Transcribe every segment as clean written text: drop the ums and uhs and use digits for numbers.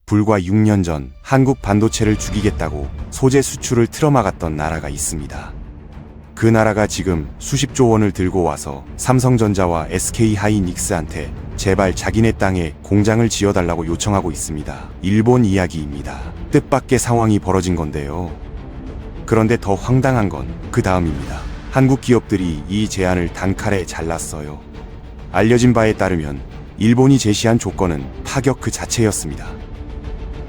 불과 6년 전 한국 반도체를 죽이겠다고 소재 수출을 틀어막았던 나라가 있습니다. 그 나라가 지금 수십조 원을 들고 와서 삼성전자와 SK하이닉스한테 제발 자기네 땅에 공장을 지어달라고 요청하고 있습니다. 일본 이야기입니다. 뜻밖의 상황이 벌어진 건데요. 그런데 더 황당한 건 그 다음입니다. 한국 기업들이 이 제안을 단칼에 잘랐어요. 알려진 바에 따르면 일본이 제시한 조건은 파격 그 자체였습니다.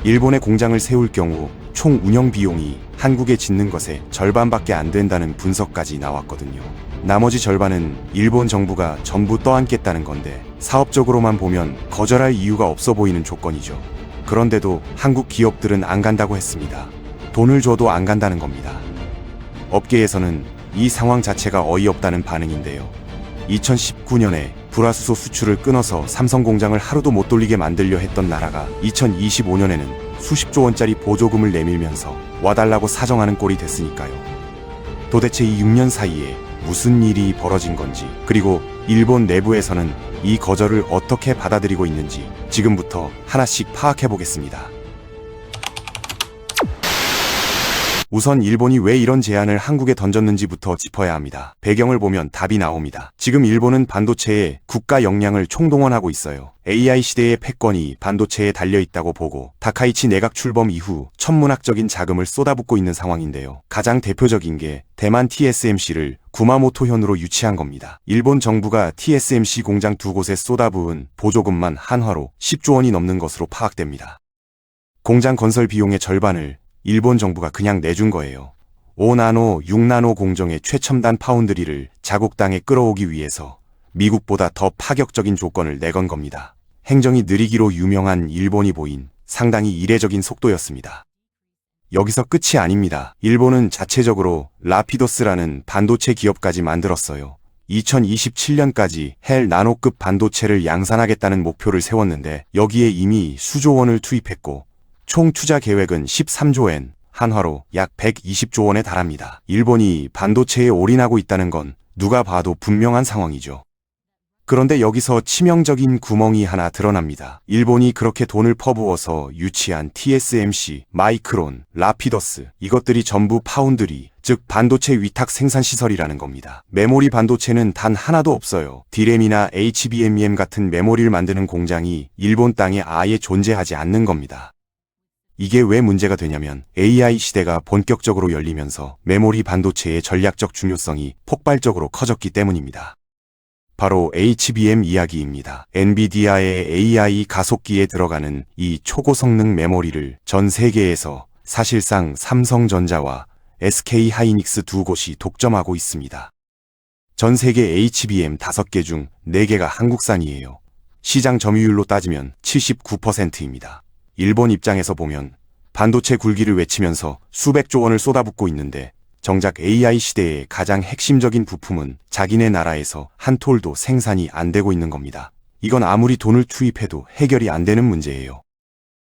일본에 공장을 세울 경우 총 운영 비용이 한국에 짓는 것의 절반밖에 안 된다는 분석까지 나왔거든요. 나머지 절반은 일본 정부가 전부 떠안겠다는 건데 사업적으로만 보면 거절할 이유가 없어 보이는 조건이죠. 그런데도 한국 기업들은 안 간다고 했습니다. 돈을 줘도 안 간다는 겁니다. 업계에서는 이 상황 자체가 어이없다는 반응인데요. 2019년에 불화수소 수출을 끊어서 삼성 공장을 하루도 못 돌리게 만들려 했던 나라가 2025년에는 수십조 원짜리 보조금을 내밀면서 와달라고 사정하는 꼴이 됐으니까요. 도대체 이 6년 사이에 무슨 일이 벌어진 건지, 그리고 일본 내부에서는 이 거절을 어떻게 받아들이고 있는지 지금부터 하나씩 파악해 보겠습니다. 우선 일본이 왜 이런 제안을 한국에 던졌는지부터 짚어야 합니다. 배경을 보면 답이 나옵니다. 지금 일본은 반도체에 국가 역량을 총동원하고 있어요. AI 시대의 패권이 반도체에 달려있다고 보고 다카이치 내각 출범 이후 천문학적인 자금을 쏟아붓고 있는 상황인데요. 가장 대표적인 게 대만 TSMC를 구마모토현으로 유치한 겁니다. 일본 정부가 TSMC 공장 두 곳에 쏟아부은 보조금만 한화로 10조 원이 넘는 것으로 파악됩니다. 공장 건설 비용의 절반을 일본 정부가 그냥 내준 거예요. 5나노, 6나노 공정의 최첨단 파운드리를 자국 땅에 끌어오기 위해서 미국보다 더 파격적인 조건을 내건 겁니다. 행정이 느리기로 유명한 일본이 보인 상당히 이례적인 속도였습니다. 여기서 끝이 아닙니다. 일본은 자체적으로 라피더스라는 반도체 기업까지 만들었어요. 2027년까지 헬 나노급 반도체를 양산하겠다는 목표를 세웠는데 여기에 이미 수조 원을 투입했고 총 투자 계획은 13조 엔, 한화로 약 120조 원에 달합니다. 일본이 반도체에 올인하고 있다는 건 누가 봐도 분명한 상황이죠. 그런데 여기서 치명적인 구멍이 하나 드러납니다. 일본이 그렇게 돈을 퍼부어서 유치한 TSMC, 마이크론, 라피더스, 이것들이 전부 파운드리, 즉 반도체 위탁 생산시설이라는 겁니다. 메모리 반도체는 단 하나도 없어요. D램이나 HBM 같은 메모리를 만드는 공장이 일본 땅에 아예 존재하지 않는 겁니다. 이게 왜 문제가 되냐면 AI 시대가 본격적으로 열리면서 메모리 반도체의 전략적 중요성이 폭발적으로 커졌기 때문입니다. 바로 HBM 이야기입니다. 엔비디아의 AI 가속기에 들어가는 이 초고성능 메모리를 전 세계에서 사실상 삼성전자와 SK하이닉스 두 곳이 독점하고 있습니다. 전 세계 HBM 5개 중 4개가 한국산이에요. 시장 점유율로 따지면 79%입니다. 일본 입장에서 보면 반도체 굴기를 외치면서 수백조 원을 쏟아붓고 있는데 정작 AI 시대의 가장 핵심적인 부품은 자기네 나라에서 한 톨도 생산이 안 되고 있는 겁니다. 이건 아무리 돈을 투입해도 해결이 안 되는 문제예요.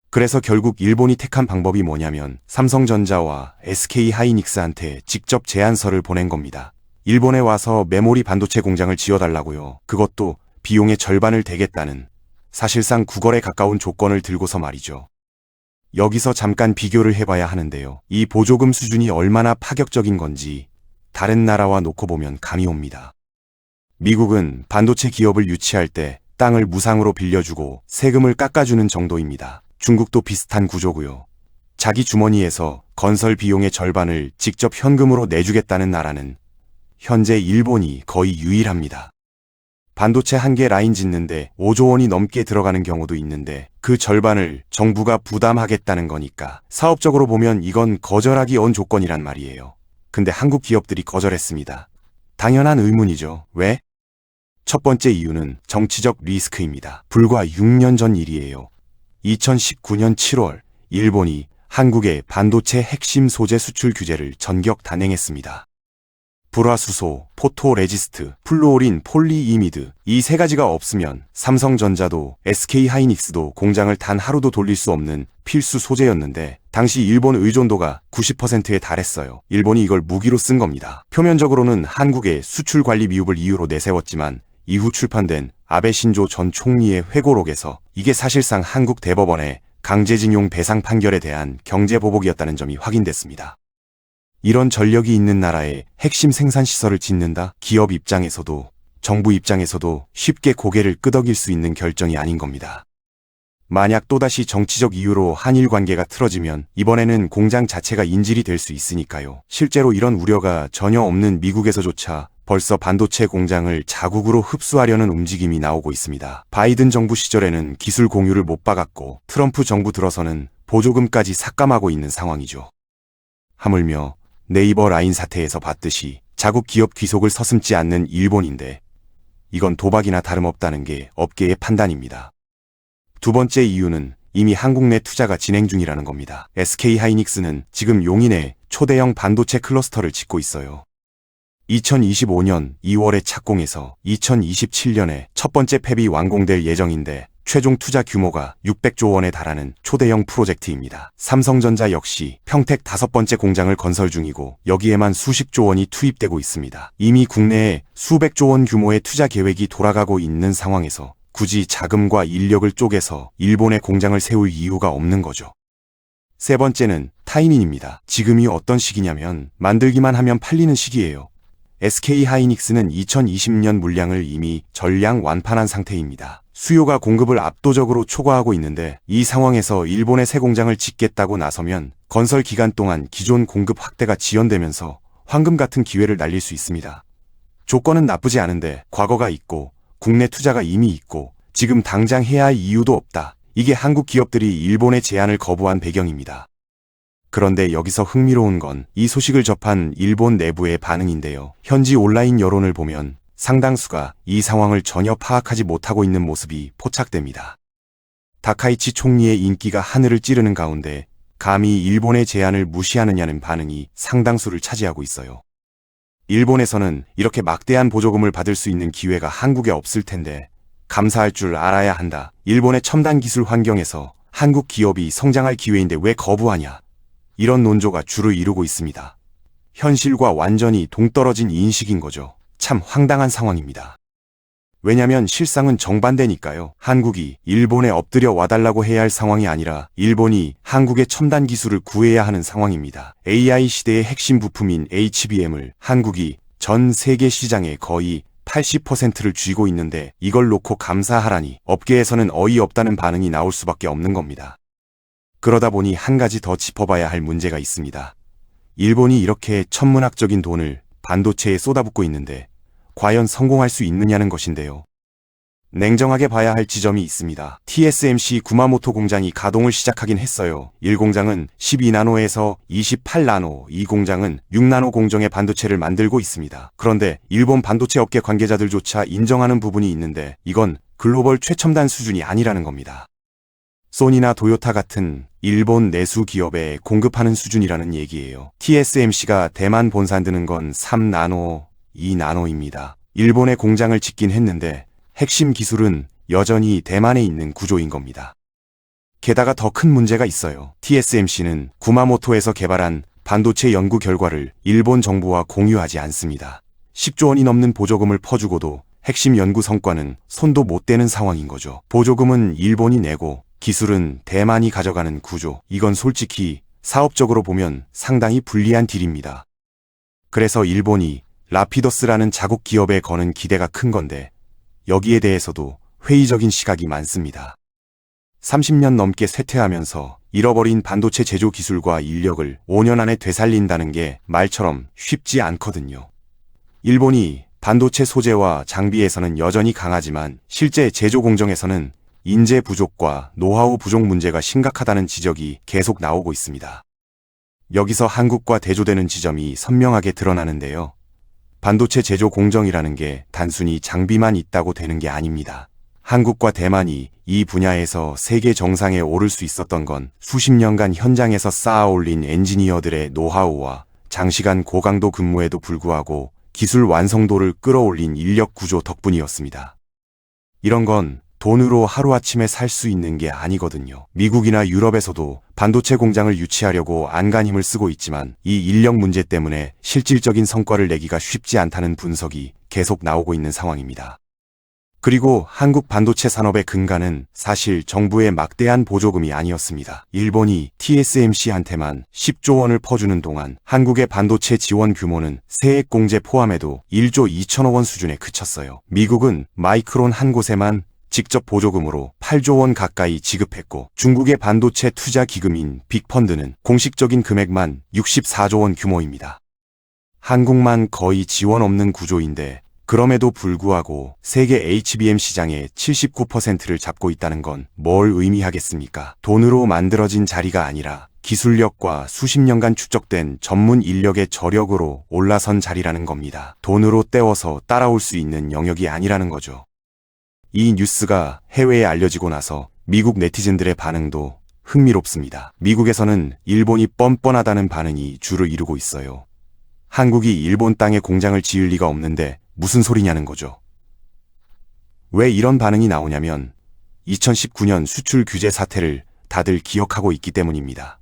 그래서 결국 일본이 택한 방법이 뭐냐면 삼성전자와 SK하이닉스한테 직접 제안서를 보낸 겁니다. 일본에 와서 메모리 반도체 공장을 지어달라고요. 그것도 비용의 절반을 대겠다는 사실상 구걸에 가까운 조건을 들고서 말이죠. 여기서 잠깐 비교를 해봐야 하는데요. 이 보조금 수준이 얼마나 파격적인 건지 다른 나라와 놓고 보면 감이 옵니다. 미국은 반도체 기업을 유치할 때 땅을 무상으로 빌려주고 세금을 깎아주는 정도입니다. 중국도 비슷한 구조고요. 자기 주머니에서 건설 비용의 절반을 직접 현금으로 내주겠다는 나라는 현재 일본이 거의 유일합니다. 반도체 한 개 라인 짓는데 5조 원이 넘게 들어가는 경우도 있는데 그 절반을 정부가 부담하겠다는 거니까 사업적으로 보면 이건 거절하기 어려운 조건이란 말이에요. 근데 한국 기업들이 거절했습니다. 당연한 의문이죠. 왜? 첫 번째 이유는 정치적 리스크입니다. 불과 6년 전 일이에요. 2019년 7월 일본이 한국의 반도체 핵심 소재 수출 규제를 전격 단행했습니다. 불화수소, 포토레지스트, 플루오린, 폴리이미드 이 세 가지가 없으면 삼성전자도 SK하이닉스도 공장을 단 하루도 돌릴 수 없는 필수 소재였는데 당시 일본 의존도가 90%에 달했어요. 일본이 이걸 무기로 쓴 겁니다. 표면적으로는 한국의 수출 관리 미흡을 이유로 내세웠지만 이후 출판된 아베 신조 전 총리의 회고록에서 이게 사실상 한국 대법원에 강제징용 배상 판결에 대한 경제보복이었다는 점이 확인됐습니다. 이런 전력이 있는 나라에 핵심 생산시설을 짓는다? 기업 입장에서도 정부 입장에서도 쉽게 고개를 끄덕일 수 있는 결정이 아닌 겁니다. 만약 또다시 정치적 이유로 한일 관계가 틀어지면 이번에는 공장 자체가 인질이 될 수 있으니까요. 실제로 이런 우려가 전혀 없는 미국에서조차 벌써 반도체 공장을 자국으로 흡수하려는 움직임이 나오고 있습니다. 바이든 정부 시절에는 기술 공유를 못 박았고 트럼프 정부 들어서는 보조금까지 삭감하고 있는 상황이죠. 하물며 네이버 라인 사태에서 봤듯이 자국 기업 귀속을 서슴지 않는 일본인데 이건 도박이나 다름없다는 게 업계의 판단입니다. 두 번째 이유는 이미 한국 내 투자가 진행 중이라는 겁니다. SK하이닉스는 지금 용인에 초대형 반도체 클러스터를 짓고 있어요. 2025년 2월에 착공해서 2027년에 첫 번째 팹이 완공될 예정인데 최종 투자 규모가 600조 원에 달하는 초대형 프로젝트입니다. 삼성전자 역시 평택 5번째 공장을 건설 중이고 여기에만 수십조 원이 투입되고 있습니다. 이미 국내에 수백조 원 규모의 투자 계획이 돌아가고 있는 상황에서 굳이 자금과 인력을 쪼개서 일본에 공장을 세울 이유가 없는 거죠. 세 번째는 타이밍입니다. 지금이 어떤 시기냐면 만들기만 하면 팔리는 시기예요. SK하이닉스는 2020년 물량을 이미 전량 완판한 상태입니다. 수요가 공급을 압도적으로 초과하고 있는데 이 상황에서 일본에 새 공장을 짓겠다고 나서면 건설 기간 동안 기존 공급 확대가 지연되면서 황금 같은 기회를 날릴 수 있습니다. 조건은 나쁘지 않은데 과거가 있고 국내 투자가 이미 있고 지금 당장 해야 할 이유도 없다. 이게 한국 기업들이 일본의 제안을 거부한 배경입니다. 그런데 여기서 흥미로운 건 이 소식을 접한 일본 내부의 반응인데요. 현지 온라인 여론을 보면 상당수가 이 상황을 전혀 파악하지 못하고 있는 모습이 포착됩니다. 다카이치 총리의 인기가 하늘을 찌르는 가운데 감히 일본의 제안을 무시하느냐는 반응이 상당수를 차지하고 있어요. 일본에서는 이렇게 막대한 보조금을 받을 수 있는 기회가 한국에 없을 텐데 감사할 줄 알아야 한다. 일본의 첨단 기술 환경에서 한국 기업이 성장할 기회인데 왜 거부하냐. 이런 논조가 주를 이루고 있습니다. 현실과 완전히 동떨어진 인식인 거죠. 참 황당한 상황입니다. 왜냐면 실상은 정반대니까요. 한국이 일본에 엎드려 와달라고 해야 할 상황이 아니라 일본이 한국의 첨단 기술을 구해야 하는 상황입니다. AI 시대의 핵심 부품인 HBM을 한국이 전 세계 시장의 거의 80%를 쥐고 있는데 이걸 놓고 감사하라니 업계에서는 어이없다는 반응이 나올 수밖에 없는 겁니다. 그러다 보니 한 가지 더 짚어봐야 할 문제가 있습니다. 일본이 이렇게 천문학적인 돈을 반도체에 쏟아붓고 있는데 과연 성공할 수 있느냐는 것인데요. 냉정하게 봐야 할 지점이 있습니다. TSMC 구마모토 공장이 가동을 시작하긴 했어요. 1공장은 12나노에서 28나노, 2공장은 6나노 공정의 반도체를 만들고 있습니다. 그런데 일본 반도체 업계 관계자들조차 인정하는 부분이 있는데 이건 글로벌 최첨단 수준이 아니라는 겁니다. 소니나 도요타 같은 일본 내수 기업에 공급하는 수준이라는 얘기예요. TSMC가 대만 본사 드는 건 3나노, 2나노입니다. 일본에 공장을 짓긴 했는데 핵심 기술은 여전히 대만에 있는 구조인 겁니다. 게다가 더 큰 문제가 있어요. TSMC는 구마모토에서 개발한 반도체 연구 결과를 일본 정부와 공유하지 않습니다. 10조 원이 넘는 보조금을 퍼주고도 핵심 연구 성과는 손도 못 대는 상황인 거죠. 보조금은 일본이 내고 기술은 대만이 가져가는 구조. 이건 솔직히 사업적으로 보면 상당히 불리한 딜입니다. 그래서 일본이 라피더스라는 자국 기업에 거는 기대가 큰 건데 여기에 대해서도 회의적인 시각이 많습니다. 30년 넘게 쇠퇴하면서 잃어버린 반도체 제조 기술과 인력을 5년 안에 되살린다는 게 말처럼 쉽지 않거든요. 일본이 반도체 소재와 장비에서는 여전히 강하지만 실제 제조 공정에서는 인재 부족과 노하우 부족 문제가 심각하다는 지적이 계속 나오고 있습니다. 여기서 한국과 대조되는 지점이 선명하게 드러나는데요. 반도체 제조 공정이라는 게 단순히 장비만 있다고 되는 게 아닙니다. 한국과 대만이 이 분야에서 세계 정상에 오를 수 있었던 건 수십 년간 현장에서 쌓아 올린 엔지니어들의 노하우와 장시간 고강도 근무에도 불구하고 기술 완성도를 끌어올린 인력 구조 덕분이었습니다. 이런 건 돈으로 하루아침에 살 수 있는 게 아니거든요. 미국이나 유럽에서도 반도체 공장을 유치하려고 안간 힘을 쓰고 있지만 이 인력 문제 때문에 실질적인 성과를 내기가 쉽지 않다는 분석이 계속 나오고 있는 상황입니다. 그리고 한국 반도체 산업의 근간은 사실 정부의 막대한 보조금이 아니었습니다. 일본이 TSMC한테만 10조 원을 퍼주는 동안 한국의 반도체 지원 규모는 세액 공제 포함해도 1조 2천억 원 수준에 그쳤어요. 미국은 마이크론 한 곳에만 직접 보조금으로 8조 원 가까이 지급했고, 중국의 반도체 투자 기금인 빅펀드는 공식적인 금액만 64조 원 규모입니다. 한국만 거의 지원 없는 구조인데, 그럼에도 불구하고 세계 HBM 시장의 79%를 잡고 있다는 건 뭘 의미하겠습니까? 돈으로 만들어진 자리가 아니라 기술력과 수십 년간 축적된 전문 인력의 저력으로 올라선 자리라는 겁니다. 돈으로 때워서 따라올 수 있는 영역이 아니라는 거죠. 이 뉴스가 해외에 알려지고 나서 미국 네티즌들의 반응도 흥미롭습니다. 미국에서는 일본이 뻔뻔하다는 반응이 주를 이루고 있어요. 한국이 일본 땅에 공장을 지을 리가 없는데 무슨 소리냐는 거죠. 왜 이런 반응이 나오냐면 2019년 수출 규제 사태를 다들 기억하고 있기 때문입니다.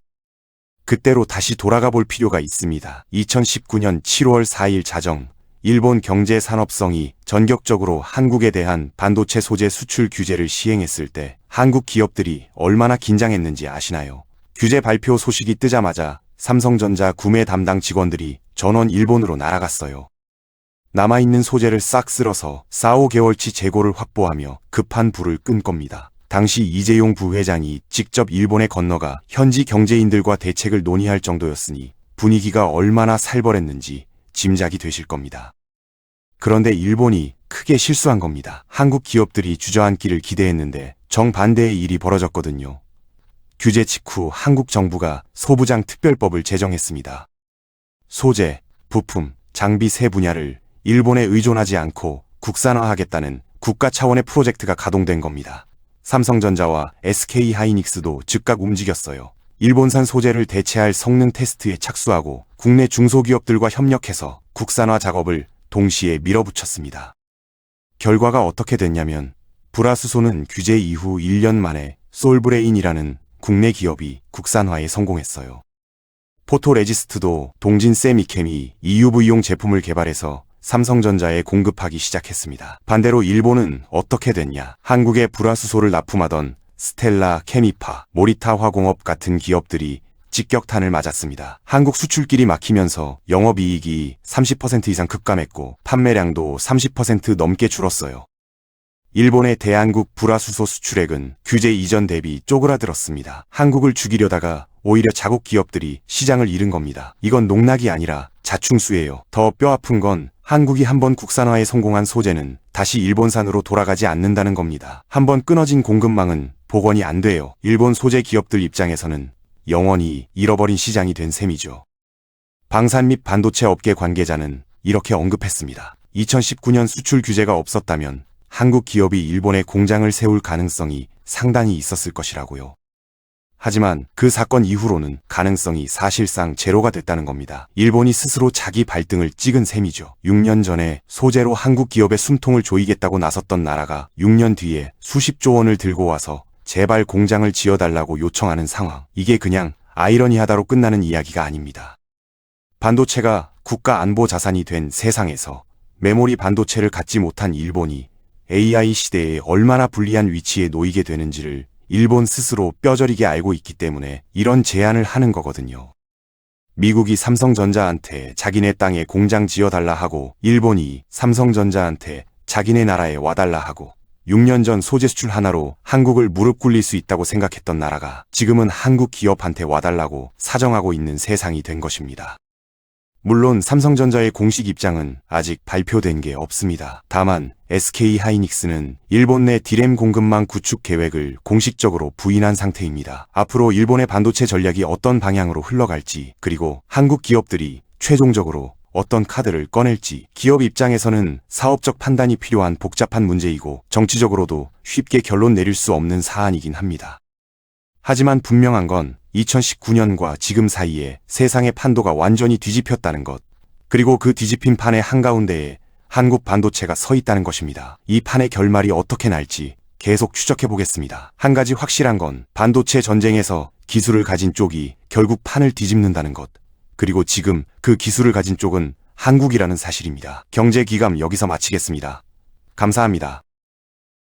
그때로 다시 돌아가 볼 필요가 있습니다. 2019년 7월 4일 자정, 일본 경제산업성이 전격적으로 한국에 대한 반도체 소재 수출 규제를 시행했을 때 한국 기업들이 얼마나 긴장했는지 아시나요? 규제 발표 소식이 뜨자마자 삼성전자 구매 담당 직원들이 전원 일본으로 날아갔어요. 남아있는 소재를 싹 쓸어서 4-5개월치 재고를 확보하며 급한 불을 끈 겁니다. 당시 이재용 부회장이 직접 일본에 건너가 현지 경제인들과 대책을 논의할 정도였으니 분위기가 얼마나 살벌했는지 짐작이 되실 겁니다. 그런데 일본이 크게 실수한 겁니다. 한국 기업들이 주저앉기를 기대했는데 정반대의 일이 벌어졌거든요. 규제 직후 한국 정부가 소부장 특별법을 제정했습니다. 소재, 부품, 장비 세 분야를 일본에 의존하지 않고 국산화하겠다는 국가 차원의 프로젝트가 가동된 겁니다. 삼성전자와 SK하이닉스도 즉각 움직였어요. 일본산 소재를 대체할 성능 테스트에 착수하고 국내 중소기업들과 협력해서 국산화 작업을 동시에 밀어붙였습니다. 결과가 어떻게 됐냐면 불화수소는 규제 이후 1년 만에 솔브레인이라는 국내 기업이 국산화에 성공했어요. 포토레지스트도 동진 세미캠이 EUV용 제품을 개발해서 삼성전자에 공급하기 시작했습니다. 반대로 일본은 어떻게 됐냐? 한국에 불화수소를 납품하던 스텔라, 케미파, 모리타 화공업 같은 기업들이 직격탄을 맞았습니다. 한국 수출길이 막히면서 영업이익이 30% 이상 급감했고 판매량도 30% 넘게 줄었어요. 일본의 대한국 불화수소 수출액은 규제 이전 대비 쪼그라들었습니다. 한국을 죽이려다가 오히려 자국 기업들이 시장을 잃은 겁니다. 이건 농락이 아니라 자충수예요. 더 뼈아픈 건 한국이 한번 국산화에 성공한 소재는 다시 일본산으로 돌아가지 않는다는 겁니다. 한번 끊어진 공급망은 복원이 안 돼요. 일본 소재 기업들 입장에서는 영원히 잃어버린 시장이 된 셈이죠. 방산 및 반도체 업계 관계자는 이렇게 언급했습니다. 2019년 수출 규제가 없었다면 한국 기업이 일본에 공장을 세울 가능성이 상당히 있었을 것이라고요. 하지만 그 사건 이후로는 가능성이 사실상 제로가 됐다는 겁니다. 일본이 스스로 자기 발등을 찍은 셈이죠. 6년 전에 소재로 한국 기업의 숨통을 조이겠다고 나섰던 나라가 6년 뒤에 수십조 원을 들고 와서 제발 공장을 지어달라고 요청하는 상황. 이게 그냥 아이러니하다로 끝나는 이야기가 아닙니다. 반도체가 국가 안보 자산이 된 세상에서 메모리 반도체를 갖지 못한 일본이 AI 시대에 얼마나 불리한 위치에 놓이게 되는지를 일본 스스로 뼈저리게 알고 있기 때문에 이런 제안을 하는 거거든요. 미국이 삼성전자한테 자기네 땅에 공장 지어달라 하고 일본이 삼성전자한테 자기네 나라에 와달라 하고 6년 전 소재 수출 하나로 한국을 무릎 꿇릴 수 있다고 생각했던 나라가 지금은 한국 기업한테 와달라고 사정하고 있는 세상이 된 것입니다. 물론 삼성전자의 공식 입장은 아직 발표된 게 없습니다. 다만 SK하이닉스는 일본 내 디램 공급망 구축 계획을 공식적으로 부인한 상태입니다. 앞으로 일본의 반도체 전략이 어떤 방향으로 흘러갈지, 그리고 한국 기업들이 최종적으로 어떤 카드를 꺼낼지, 기업 입장에서는 사업적 판단이 필요한 복잡한 문제이고 정치적으로도 쉽게 결론 내릴 수 없는 사안이긴 합니다. 하지만 분명한 건 2019년과 지금 사이에 세상의 판도가 완전히 뒤집혔다는 것, 그리고 그 뒤집힌 판의 한가운데에 한국 반도체가 서 있다는 것입니다. 이 판의 결말이 어떻게 날지 계속 추적해 보겠습니다. 한 가지 확실한 건 반도체 전쟁에서 기술을 가진 쪽이 결국 판을 뒤집는다는 것, 그리고 지금 그 기술을 가진 쪽은 한국이라는 사실입니다. 경제기감 여기서 마치겠습니다. 감사합니다.